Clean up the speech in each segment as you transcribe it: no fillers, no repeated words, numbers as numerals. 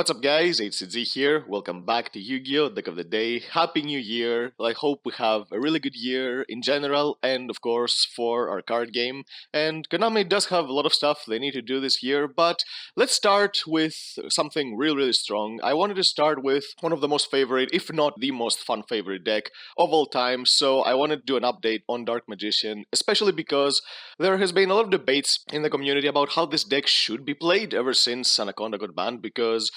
What's up guys, HCZ here, welcome back to Yu-Gi-Oh! Deck of the Day. Happy New Year. I hope we have a really good year in general and of course for our card game. And Konami does have a lot of stuff they need to do this year, but let's start with something really strong. I wanted to start with one of the most favorite, if not the most fun favorite deck of all time, so I wanted to do an update on Dark Magician, especially because there has been a lot of debates in the community about how this deck should be played ever since Anaconda got banned, because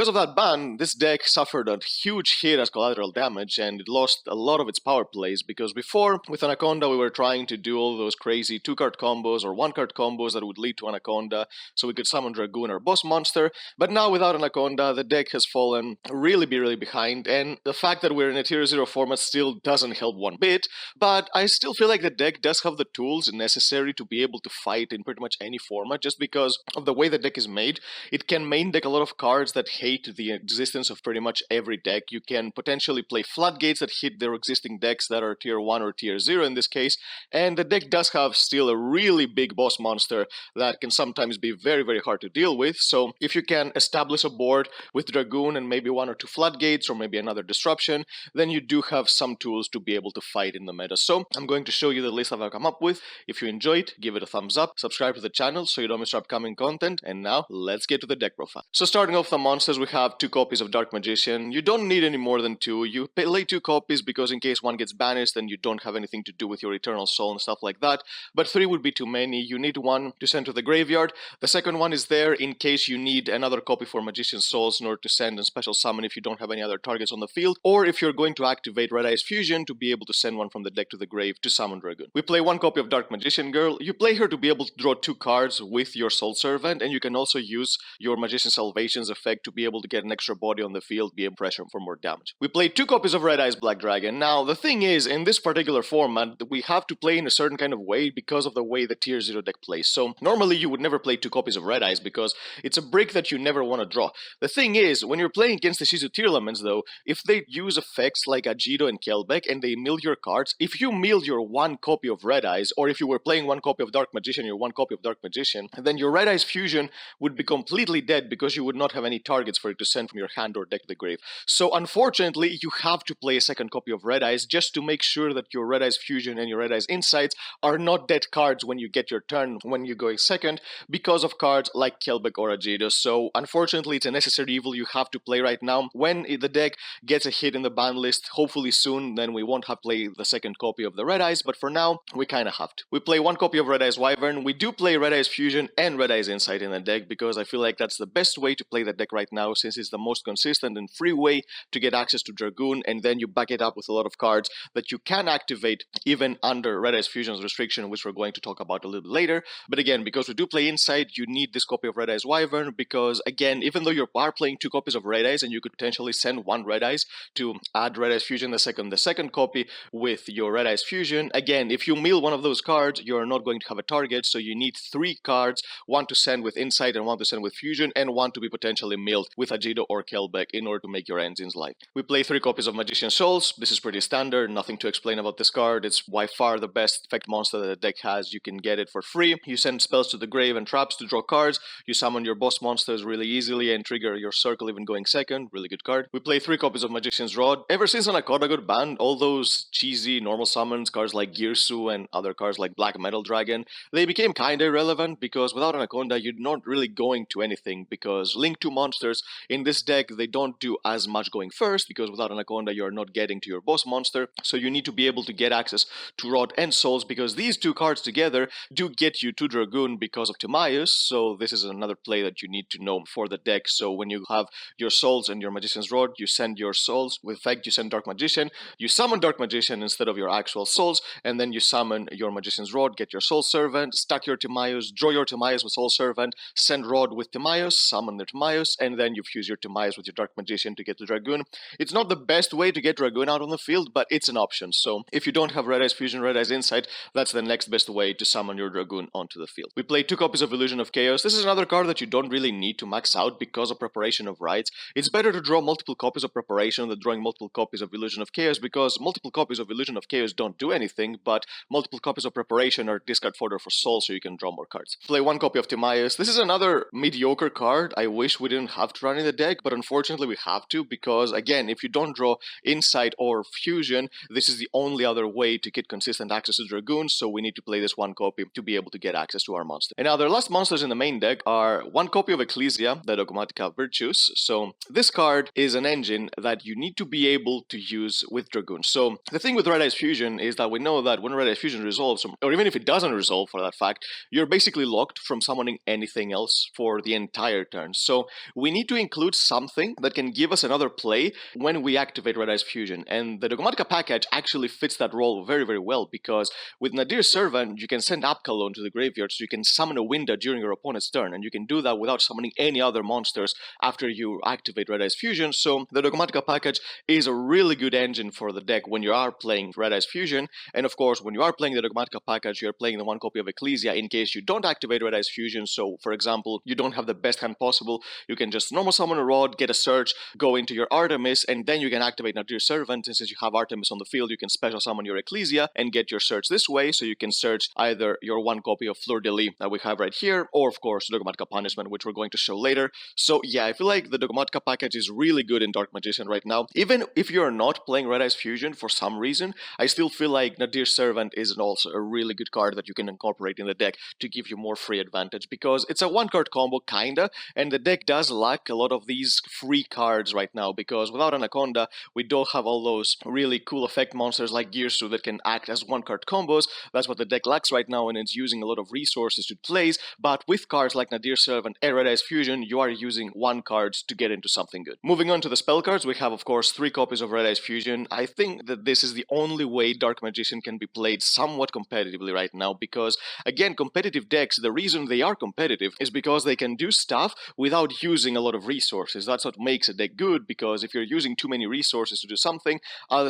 of that ban, this deck suffered a huge hit as collateral damage and it lost a lot of its power plays, because before, with Anaconda, we were trying to do all those crazy 2-card combos or 1-card combos that would lead to Anaconda, so we could summon Dragoon or Boss Monster, but now without Anaconda, the deck has fallen really behind, and the fact that we're in a Tier 0 format still doesn't help one bit, but I still feel like the deck does have the tools necessary to be able to fight in pretty much any format, just because of the way the deck is made. It can main deck a lot of cards that hate the existence of pretty much every deck. You can potentially play floodgates that hit their existing decks that are tier 1 or tier 0 in this case, and the deck does have still a really big boss monster that can sometimes be very hard to deal with. So if you can establish a board with Dragoon and maybe 1 or 2 floodgates or maybe another disruption, then you do have some tools to be able to fight in the meta. So I'm going to show you the list that I've come up with. If you enjoyed, give it a thumbs up, subscribe to the channel so you don't miss our upcoming content, and now let's get to the deck profile. So starting off the monsters, we have 2 copies of Dark Magician. You don't need any more than 2. You play 2 copies because in case one gets banished, then you don't have anything to do with your Eternal Soul and stuff like that. But 3 would be too many. You need 1 to send to the graveyard. The second one is there in case you need another copy for Magician's Souls in order to send and special summon if you don't have any other targets on the field, or if you're going to activate Red Eyes Fusion to be able to send one from the deck to the grave to summon Dragoon. We play 1 copy of Dark Magician Girl. You play her to be able to draw 2 cards with your Soul Servant, and you can also use your Magician Salvation's effect to be able to get an extra body on the field, be able to pressure for more damage. We play 2 copies of Red Eyes Black Dragon. Now, the thing is, in this particular format, we have to play in a certain kind of way because of the way the Tier 0 deck plays. So, normally you would never play 2 copies of Red Eyes because it's a brick that you never want to draw. The thing is, when you're playing against the Shizu Tier Elements though, if they use effects like Yugioh and Kelbeck and they mill your cards, if you mill your 1 copy of Red Eyes, or if you were playing 1 copy of Dark Magician, your 1 copy of Dark Magician, then your Red Eyes Fusion would be completely dead because you would not have any targets for it to send from your hand or deck to the grave. So unfortunately, you have to play a 2nd copy of Red Eyes just to make sure that your Red Eyes Fusion and your Red Eyes Insights are not dead cards when you get your turn when you go 2nd because of cards like Kelbeck or Yugioh. So unfortunately, it's a necessary evil you have to play right now. When the deck gets a hit in the ban list, hopefully soon, then we won't have to play the 2nd copy of the Red Eyes, but for now, we kinda have to. We play 1 copy of Red Eyes Wyvern. We do play Red Eyes Fusion and Red Eyes Insight in the deck because I feel like that's the best way to play the deck right now, since it's the most consistent and free way to get access to Dragoon, and then you back it up with a lot of cards that you can activate even under Red Eyes Fusion's restriction, which we're going to talk about a little bit later. But again, because we do play Insight, you need this copy of Red Eyes Wyvern because, again, even though you are playing 2 copies of Red Eyes and you could potentially send 1 Red Eyes to add Red Eyes Fusion the second copy with your Red Eyes Fusion, again, if you mill 1 of those cards, you're not going to have a target, so you need 3 cards, 1 to send with Insight and 1 to send with Fusion, and 1 to be potentially milled with Yugioh or Kelbeck in order to make your engines live. We play 3 copies of Magician's Souls. This is pretty standard, nothing to explain about this card. It's by far the best effect monster that the deck has. You can get it for free. You send spells to the grave and traps to draw cards. You summon your boss monsters really easily and trigger your circle even going 2nd. Really good card. We play 3 copies of Magician's Rod. Ever since Anaconda got banned, all those cheesy normal summons, cards like Girsu and other cards like Black Metal Dragon, they became kinda irrelevant because without Anaconda, you're not really going to anything, because Link 2 monsters in this deck, they don't do as much going first because without Anaconda, you're not getting to your boss monster. So you need to be able to get access to Rod and Souls because these 2 cards together do get you to Dragoon because of Timaeus. So this is another play that you need to know for the deck. So when you have your Souls and your Magician's Rod, you send your Souls. With effect, you send Dark Magician. You summon Dark Magician instead of your actual Souls, and then you summon your Magician's Rod, get your Soul Servant, stack your Timaeus, draw your Timaeus with Soul Servant, send Rod with Timaeus, summon the Timaeus, and then you fuse your Timaeus with your Dark Magician to get the Dragoon. It's not the best way to get Dragoon out on the field, but it's an option. So if you don't have Red Eyes Fusion, Red Eyes Insight, that's the next best way to summon your Dragoon onto the field. We play 2 copies of Illusion of Chaos. This is another card that you don't really need to max out because of Preparation of Rites. It's better to draw multiple copies of Preparation than drawing multiple copies of Illusion of Chaos, because multiple copies of Illusion of Chaos don't do anything, but multiple copies of Preparation are discard fodder for Soul, so you can draw more cards. Play 1 copy of Timaeus. This is another mediocre card. I wish we didn't don't have to run in the deck, but unfortunately we have to, because again, if you don't draw Insight or Fusion, this is the only other way to get consistent access to Dragoons, so we need to play this one copy to be able to get access to our monster. And now the last monsters in the main deck are one copy of Ecclesia, the Dogmatica Virtues. So this card is an engine that you need to be able to use with Dragoons. So the thing with Red Eyes Fusion is that we know that when Red Eyes Fusion resolves, or even if it doesn't resolve for that fact, you're basically locked from summoning anything else for the entire turn. So we need to include something that can give us another play when we activate Red Eyes Fusion. And the Dogmatica package actually fits that role very, very well, because with Nadir's Servant, you can send Apkalon to the graveyard, so you can summon a Winda during your opponent's turn, and you can do that without summoning any other monsters after you activate Red Eyes Fusion. So the Dogmatica package is a really good engine for the deck when you are playing Red Eyes Fusion. And of course, when you are playing the Dogmatica package, you're playing the one copy of Ecclesia in case you don't activate Red Eyes Fusion. So for example, you don't have the best hand possible, you can just normal summon a Rod, get a search, go into your Artemis, and then you can activate Nadir's Servant. And since you have Artemis on the field, you can special summon your Ecclesia and get your search this way, so you can search either your one copy of Fleur de Lis that we have right here, or of course Dogmatica Punishment, which we're going to show later. So yeah, I feel like the Dogmatica package is really good in Dark Magician right now. Even if you're not playing Red Eyes Fusion for some reason, I still feel like Nadir's Servant is also a really good card that you can incorporate in the deck to give you more free advantage, because it's a one-card combo, kinda, and the deck does lack a lot of these free cards right now, because without Anaconda, we don't have all those really cool effect monsters like Girsu that can act as one-card combos. That's what the deck lacks right now, and it's using a lot of resources to plays, but with cards like Nadir's Servant and Red Eyes Fusion, you are using one cards to get into something good. Moving on to the spell cards, we have of course 3 copies of Red Eyes Fusion. I think that this is the only way Dark Magician can be played somewhat competitively right now, because again, competitive decks, the reason they are competitive is because they can do stuff without using a lot of resources. That's what makes a deck good, because if you're using too many resources to do something,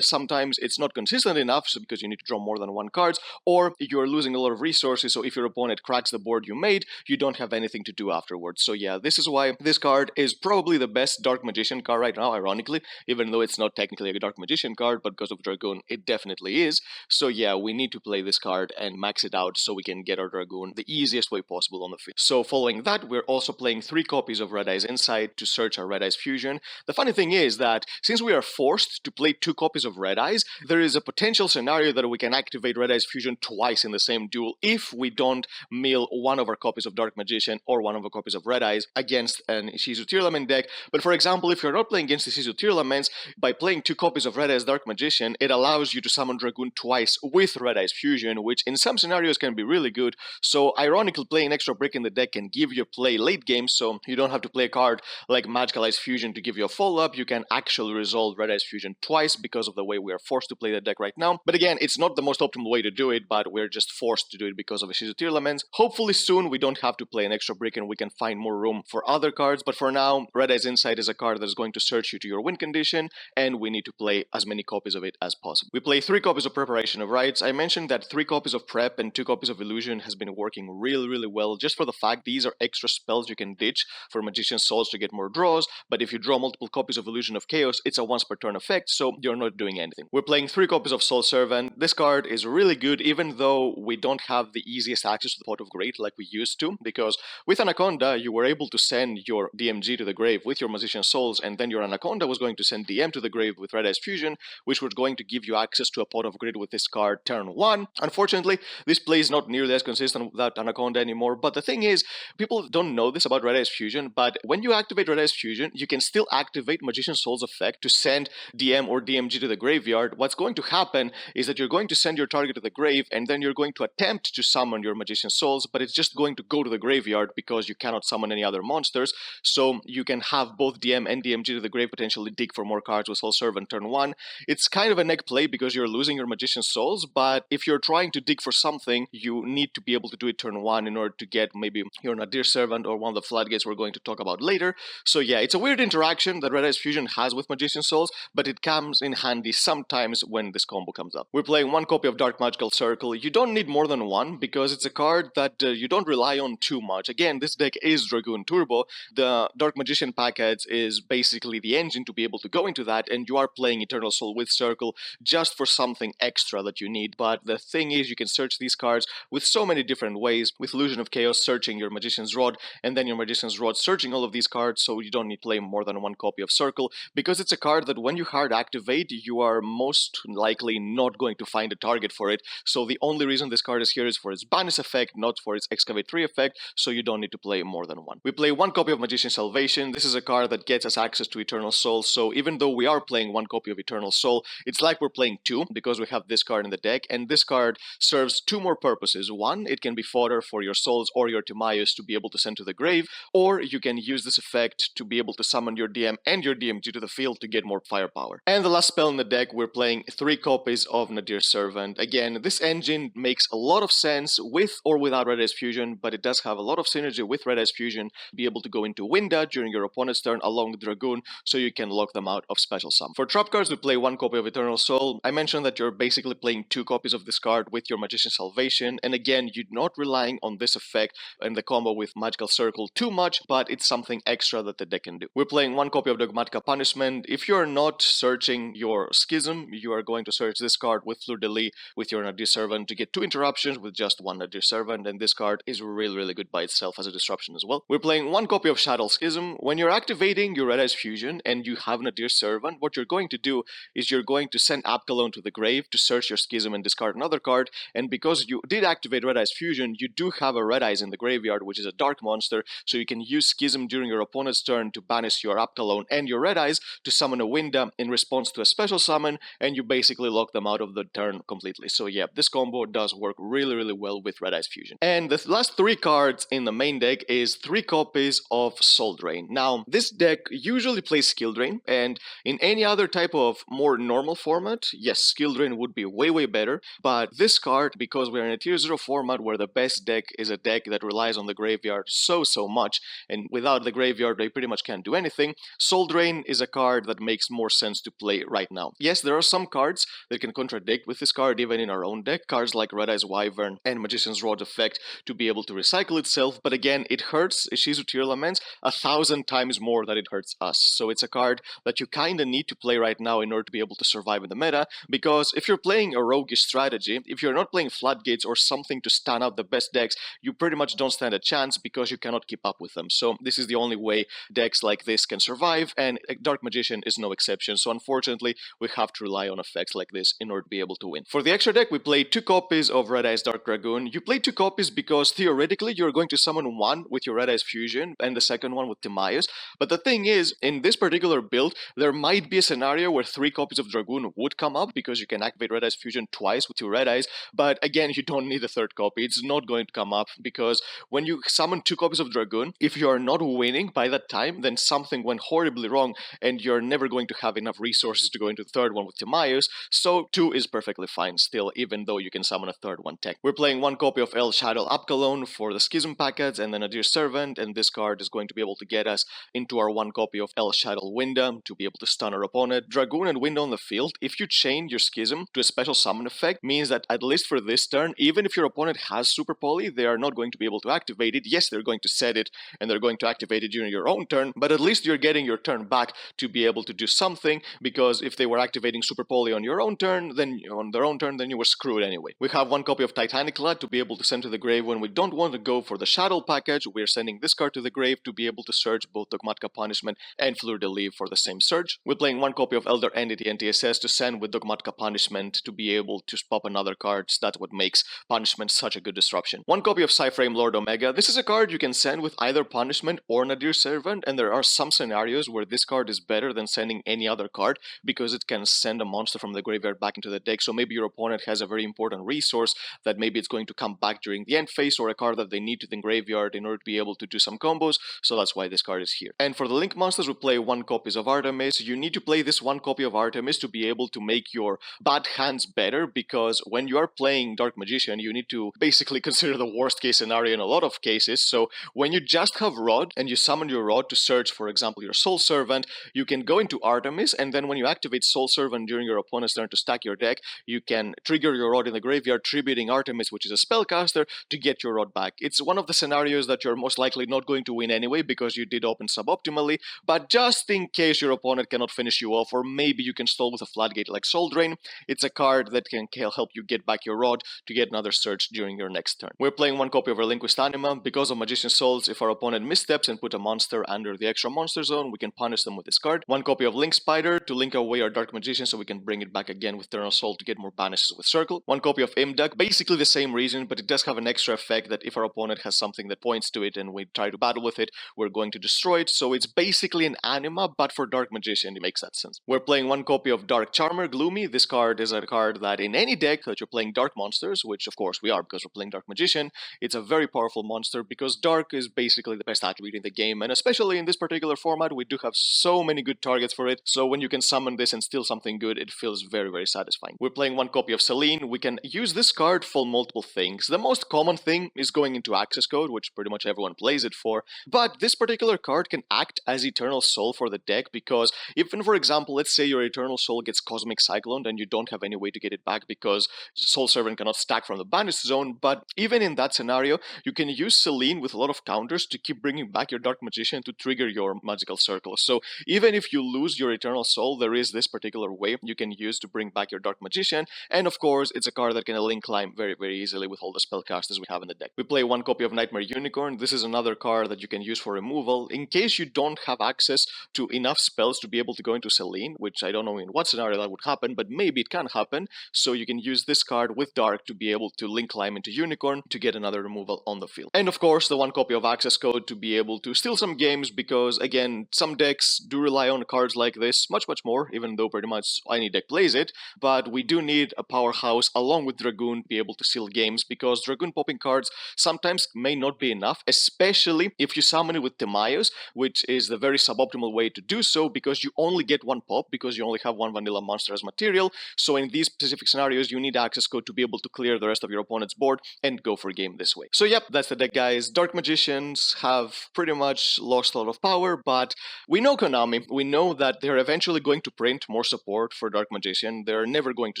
sometimes it's not consistent enough, so because you need to draw more than one cards, or you're losing a lot of resources, so if your opponent cracks the board you made, you don't have anything to do afterwards. So yeah, this is why this card is probably the best Dark Magician card right now, ironically, even though it's not technically a Dark Magician card, but because of Dragoon, it definitely is. So yeah, we need to play this card and max it out so we can get our Dragoon the easiest way possible on the field. So following that, we're also playing 3 copies of Red Eyes Insight to search our Red Eyes Fusion. The funny thing is that since we are forced to play 2 copies of Red Eyes, there is a potential scenario that we can activate Red Eyes Fusion twice in the same duel if we don't mill one of our copies of Dark Magician or one of our copies of Red Eyes against an Ishizu Tearlament deck. But for example, if you're not playing against Ishizu Tearlaments, by playing 2 copies of Red Eyes Dark Magician, it allows you to summon Dragoon twice with Red Eyes Fusion, which in some scenarios can be really good. So ironically, playing extra brick in the deck can give you a play late game, so you don't have to play a card like Magical Eyes Fusion to give you a follow-up. You can actually resolve Red Eyes Fusion twice because of the way we are forced to play the deck right now. But again, it's not the most optimal way to do it, but we're just forced to do it because of Ishizu Tearlaments. Hopefully soon we don't have to play an extra brick and we can find more room for other cards, but for now, Red Eyes Insight is a card that is going to search you to your win condition, and we need to play as many copies of it as possible. We play 3 copies of Preparation of Rites. I mentioned that 3 copies of Prep and 2 copies of Illusion has been working really, really well, just for the fact these are extra spells you can ditch for Magician's Souls to get more draws, but if you draw multiple copies of Illusion of Chaos, it's a once per turn effect, so you're not doing anything. We're playing 3 copies of Soul Servant. This card is really good, even though we don't have the easiest access to the Pot of Great like we used to, because with Anaconda, you were able to send your DMG to the grave with your Magician's Souls, and then your Anaconda was going to send DM to the grave with Red Eyes Fusion, which was going to give you access to a Pot of Great with this card turn 1. Unfortunately, this play is not nearly as consistent without Anaconda anymore, but the thing is, people don't know this about Red Eyes Fusion, but when you activate Red Eyes Fusion, you can still activate Magician's Soul's effect to send DM or DMG to the graveyard. What's going to happen is that you're going to send your target to the grave, and then you're going to attempt to summon your Magician's Souls, but it's just going to go to the graveyard because you cannot summon any other monsters, so you can have both DM and DMG to the grave, potentially dig for more cards with Soul Servant turn 1. It's kind of a neck play because you're losing your Magician's Souls, but if you're trying to dig for something, you need to be able to do it turn 1 in order to get maybe your Nadir Servant or one of the floodgates we're going to talk about later. So yeah, it's a weird interaction that Red Eyes Fusion has with Magician's Souls, but it comes in handy sometimes when this combo comes up. We're playing 1 copy of Dark Magical Circle. You don't need more than 1 because it's a card that you don't rely on too much. Again, this deck is Dragoon Turbo. The Dark Magician package is basically the engine to be able to go into that, and you are playing Eternal Soul with Circle just for something extra that you need. But the thing is, you can search these cards with so many different ways, with Illusion of Chaos searching your Magician's Rod, and then your Magician's Rod searching all of these cards, so you don't need to play more than one copy of Circle, because it's a card that when you hard activate, you are most likely not going to find a target for it. So the only reason this card is here is for its Banish effect, not for its Excavate 3 effect, so you don't need to play more than one. We play one copy of Magician's Salvation. This is a card that gets us access to Eternal Soul, so even though we are playing one copy of Eternal Soul, it's like we're playing two, because we have this card in the deck, and this card serves two more purposes. One, it can be fodder for your souls or your Timaeus to be able to send to the grave, or you can use this effect to be able to summon your DM and your DMG to the field to get more firepower. And the last spell in the deck, we're playing three copies of Nadir's Servant. Again, this engine makes a lot of sense with or without Red Eyes Fusion, but it does have a lot of synergy with Red Eyes Fusion, be able to go into Winda during your opponent's turn along with Dragoon, so you can lock them out of special summon. For trap cards, we play one copy of Eternal Soul. I mentioned that you're basically playing two copies of this card with your Magician's Salvation, and again, you're not relying on this effect and the combo with Magical Circle too much, but it's something extra that the deck can do. We're playing one copy of Dogmatica Punishment. If you're not searching your Schism, you are going to search this card with Fleur de Lis with your Nadir Servant to get two interruptions with just one Nadir Servant, and this card is really good by itself as a disruption as well. We're playing one copy of Shadow Schism. When you're activating your Red Eyes Fusion and you have Nadir Servant, what you're going to do is you're going to send Abkalon to the grave to search your Schism and discard another card, and because you did activate Red Eyes Fusion, you do have a Red Eyes in the graveyard, which is a dark monster, so you can use Schism during your opponent's turn to banish your Abkalon and your Red Eyes to summon a Winda in response to a special summon, and you basically lock them out of the turn completely. So yeah, this combo does work really well with Red Eyes Fusion. And the last three cards in the main deck is three copies of Soul Drain. Now, this deck usually plays Skill Drain, and in any other type of more normal format, yes, Skill Drain would be way better, but this card, because we're in a Tier 0 format where the best deck is a deck that relies on the graveyard so much, and without the graveyard they pretty much can't do anything, Soul Drain is a card that makes more sense to play right now. Yes, there are some cards that can contradict with this card even in our own deck, cards like Red Eyes Wyvern and Magician's Rod effect to be able to recycle itself, but again, it hurts Ishizu Tear Laments 1,000 times more than it hurts us. So it's a card that you kinda need to play right now in order to be able to survive in the meta, because if you're playing a roguish strategy, if you're not playing Floodgates or something to stand out the best decks, you pretty much don't stand a chance because you cannot keep up with them. So this is the only way decks like this can survive, and Dark Magician is no exception. So unfortunately, we have to rely on effects like this in order to be able to win. For the extra deck, we play two copies of Red Eyes Dark Dragoon. You play two copies because theoretically you're going to summon one with your Red Eyes Fusion and the second one with Timaeus. But the thing is, in this particular build, there might be a scenario where three copies of Dragoon would come up because you can activate Red Eyes Fusion twice with two Red Eyes. But again, you don't need a third copy. It's not going to come up because when you summon two copies of Dragoon, if you are not winning by that time, then something went horribly wrong and you're never going to have enough resources to go into the third one with Timaeus. So two is perfectly fine still, even though you can summon a third one tech. We're playing one copy of El Shadow Abkalon for the Schism packets and then a Dear Servant, and this card is going to be able to get us into our one copy of El Shadow Winda to be able to stun our opponent. Dragoon and Winda on the field, if you chain your Schism to a special summon effect, means that at least for this turn, even if your opponent has Super Poly, they are not going to be able to activate it. Yes, they're going to set it and they're going to activate it during your own turn, but at least you're getting your turn back to be able to do something, because if they were activating Super Poly on your own turn, then on their own turn, then you were screwed anyway. We have one copy of Titanic Lad to be able to send to the grave when we don't want to go for the Shadow package. We're sending this card to the grave to be able to search both Dogmatica Punishment and Fleur de Lis for the same search. We're playing one copy of Elder Entity NTSS to send with Dogmatica Punishment to be able to pop another card. That's what makes Punishment such a good disruption. One copy of Cyframe Lord Omega. This is a card you can send with either Punishment or Nadir Servant, and there are some scenarios where this card is better than sending any other card because it can send a monster from the graveyard back into the deck. So maybe your opponent has a very important resource that maybe it's going to come back during the end phase, or a card that they need to the graveyard in order to be able to do some combos. So that's why this card is here. And for the Link monsters, we play one copies of Artemis. You need to play this one copy of Artemis to be able to make your bad hands better, because when you are playing Dark Magician, you need to basically consider the worst case scenario in a lot of cases. So when you just have Rod and you summon your Rod to search, for example, your Soul Servant, you can go into Artemis, and then when you activate Soul Servant during your opponent's turn to stack your deck, you can trigger your Rod in the graveyard, tributing Artemis, which is a spellcaster, to get your Rod back. It's one of the scenarios that you're most likely not going to win anyway because you did open suboptimally, but just in case your opponent cannot finish you off, or maybe you can stall with a Floodgate like Soul Drain, it's a card that can help you get back your Rod to get another search during your next turn. We're playing one copy of Relinquished Anima. Because of Magician's Souls, if our opponent missteps, darks and put a monster under the extra monster zone, we can punish them with this card. 1 copy of Link Spider to link away our Dark Magician so we can bring it back again with Eternal Soul to get more banishes with Circle. 1 copy of Imduck, basically the same reason, but it does have an extra effect that if our opponent has something that points to it and we try to battle with it, we're going to destroy it. So it's basically an anima, but for Dark Magician, it makes that sense. We're playing 1 copy of Dark Charmer, Gloomy. This card is a card that in any deck that you're playing Dark monsters, which of course we are because we're playing Dark Magician, it's a very powerful monster because Dark is basically the best attribute in the game, and especially in this particular format, we do have so many good targets for it, so when you can summon this and steal something good, it feels very, very satisfying. We're playing 1 copy of Selene. We can use this card for multiple things. The most common thing is going into access code, which pretty much everyone plays it for, but this particular card can act as Eternal Soul for the deck because even, for example, let's say your Eternal Soul gets Cosmic Cycloned and you don't have any way to get it back because Soul Servant cannot stack from the banished zone, but even in that scenario, you can use Selene with a lot of counters to keep bringing back your Dark Magician to trigger your magical circle. So even if you lose your Eternal Soul, there is this particular way you can use to bring back your Dark Magician, and of course, it's a card that can link climb very, very easily with all the spellcasters we have in the deck. We play 1 copy of Nightmare Unicorn. This is another card that you can use for removal in case you don't have access to enough spells to be able to go into Selene, which I don't know in what scenario that would happen, but maybe it can happen. So you can use this card with Dark to be able to link climb into Unicorn to get another removal on the field. And of course, the 1 copy of Access Code to be able to steal some games because, again, some decks do rely on cards like this, much more, even though pretty much any deck plays it, but we do need a powerhouse along with Dragoon to be able to steal games because Dragoon popping cards sometimes may not be enough, especially if you summon it with Timaeus, which is the very suboptimal way to do so because you only get 1 pop because you only have 1 vanilla monster as material. So in these specific scenarios, you need Access Code to be able to clear the rest of your opponent's board and go for a game this way. So yep, that's the deck, guys. Dark Magicians have pretty much lost a lot of power, but we know Konami. We know that they're eventually going to print more support for Dark Magician. They're never going to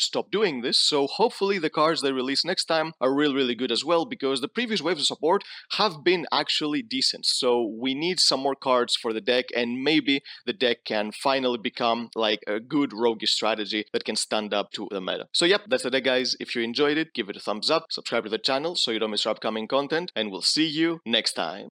stop doing this, so hopefully the cards they release next time are really good as well, because the previous waves of support have been actually decent. So we need some more cards for the deck, and maybe the deck can finally become like a good roguish strategy that can stand up to the meta. So yep, that's the deck, guys. If you enjoyed it, give it a thumbs up, subscribe to the channel so you don't miss our upcoming content, and we'll see you next time.